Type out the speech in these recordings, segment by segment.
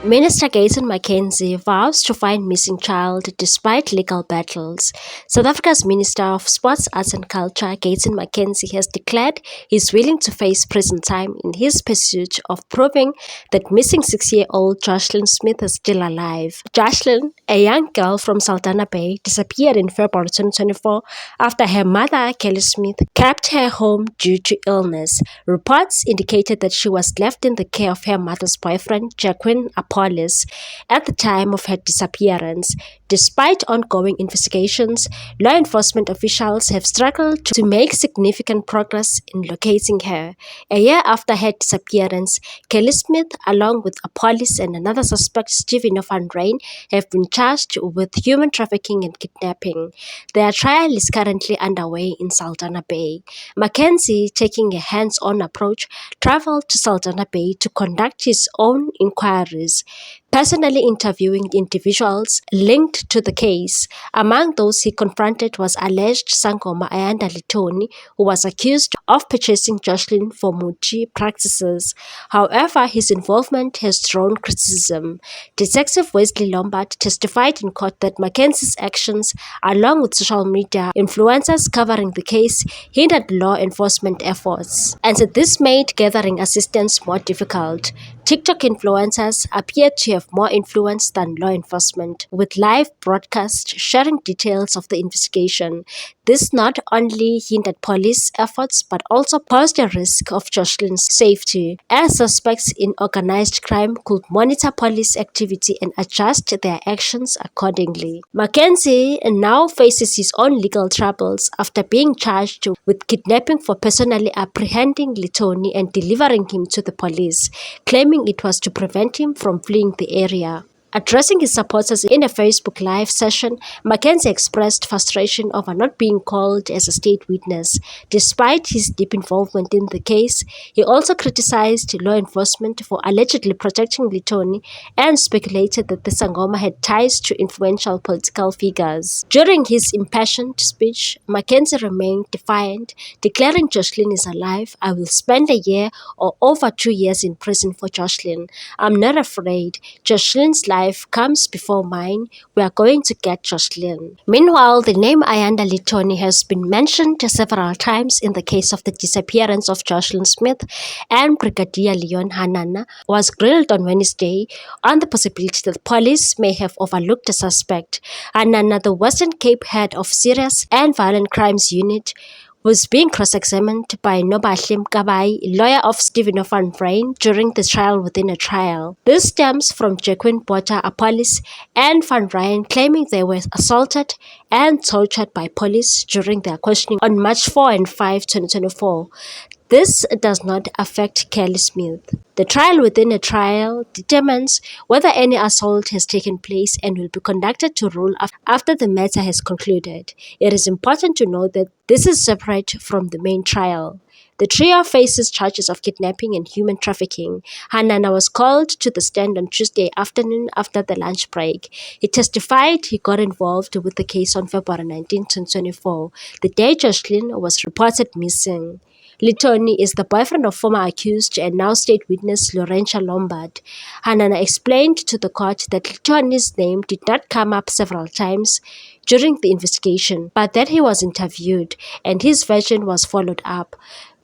Minister Gayton McKenzie vows to find missing child despite legal battles. South Africa's Minister of Sports, Arts and Culture, Gayton McKenzie, has declared he's willing to face prison time in his pursuit of proving that missing 6-year-old Joshlin Smith is still alive. Joshlin, a young girl from Saldanha Bay, disappeared in February 2024 after her mother, Kelly Smith, kept her home due to illness. Reports indicated that she was left in the care of her mother's boyfriend, Joshlin Smith, at the time of her disappearance. Despite ongoing investigations, law enforcement officials have struggled to make significant progress in locating her. A year after her disappearance, Kelly Smith, along with a police and another suspect, Stephen Van Ryn, have been charged with human trafficking and kidnapping. Their trial is currently underway in Saldanha Bay. McKenzie, taking a hands-on approach, traveled to Saldanha Bay to conduct his own inquiries, personally interviewing individuals linked to the case. Among those he confronted was alleged Sangoma Ayanda Litoni, who was accused of purchasing Joshlin for Muti practices. However, his involvement has drawn criticism. Detective Wesley Lombard testified in court that McKenzie's actions, along with social media influencers covering the case, hindered law enforcement efforts, and that this made gathering assistance more difficult. TikTok influencers appear to have more influence than law enforcement, with live broadcasts sharing details of the investigation. This not only hindered police efforts but also posed a risk of Joshlin's safety, as suspects in organized crime could monitor police activity and adjust their actions accordingly. McKenzie now faces his own legal troubles after being charged with kidnapping for personally apprehending Litoni and delivering him to the police, claiming it was to prevent him from fleeing the area. Addressing his supporters in a Facebook Live session, McKenzie expressed frustration over not being called as a state witness. Despite his deep involvement in the case, he also criticized law enforcement for allegedly protecting Litoni and speculated that the Sangoma had ties to influential political figures. During his impassioned speech, McKenzie remained defiant, declaring Joshlin is alive. I will spend a year or over 2 years in prison for Joshlin. I'm not afraid. Joshlin's life comes before mine. We are going to get Joshlin. Meanwhile, the name Ayanda Litoni has been mentioned several times in the case of the disappearance of Joshlin Smith, and Brigadier Leon Hanana was grilled on Wednesday on the possibility that police may have overlooked the suspect. Hanana, the Western Cape head of Serious and Violent Crimes Unit, was being cross-examined by Nobahle Mkabai, lawyer of Stephen Van Ryn, during the trial within a trial. This stems from Jacqueline Botha, a police, and Van Ryn claiming they were assaulted and tortured by police during their questioning on March 4 and 5, 2024. This does not affect Kelly Smith. The trial within a trial determines whether any assault has taken place and will be conducted to rule after the matter has concluded. It is important to note that this is separate from the main trial. The trio faces charges of kidnapping and human trafficking. Hanana was called to the stand on Tuesday afternoon after the lunch break. He testified he got involved with the case on February 19, 2024, the day Joshlin was reported missing. Litoni is the boyfriend of former accused and now state witness Laurentia Lombard. Hanana explained to the court that Litoni's name did not come up several times during the investigation, but that he was interviewed and his version was followed up.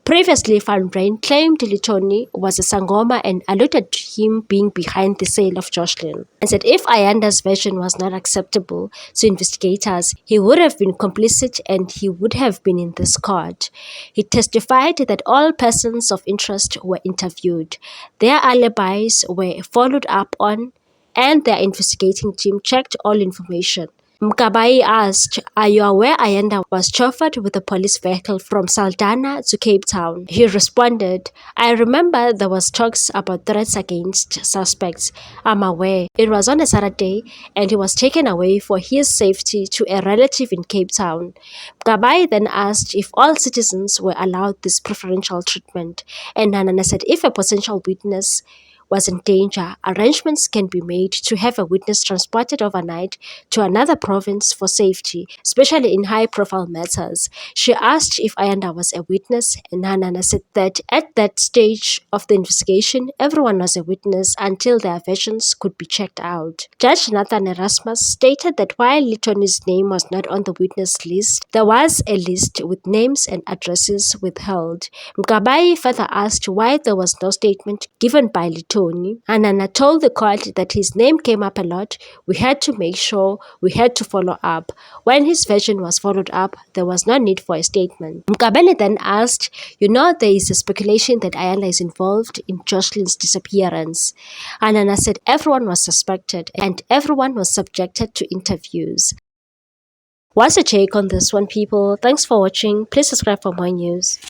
Previously, Van Ryn claimed Litoni was a Sangoma and alluded to him being behind the sale of Joshlin, and said if Ayanda's version was not acceptable to investigators, he would have been complicit and he would have been in this court. He testified that all persons of interest were interviewed, their alibis were followed up on, and their investigating team checked all information. Mkabai asked, "Are you aware Ayanda was chauffeured with a police vehicle from Saldanha to Cape Town?" He responded, "I remember there was talks about threats against suspects. I'm aware. It was on a Saturday and he was taken away for his safety to a relative in Cape Town." Mkabai then asked if all citizens were allowed this preferential treatment, and Hanana said if a potential witness was in danger, arrangements can be made to have a witness transported overnight to another province for safety, especially in high-profile matters. She asked if Ayanda was a witness, and Hanana said that at that stage of the investigation, everyone was a witness until their versions could be checked out. Judge Nathan Erasmus stated that while Litoni's name was not on the witness list, there was a list with names and addresses withheld. Mkabayi further asked why there was no statement given by Litoni. Hanana told the court that his name came up a lot. We had to make sure, we had to follow up. When his version was followed up, there was no need for a statement. Mkabane then asked, there is a speculation that Ayanda is involved in Joshlin's disappearance. Hanana said everyone was suspected and everyone was subjected to interviews. What's your take on this one, people? Thanks for watching. Please subscribe for more news.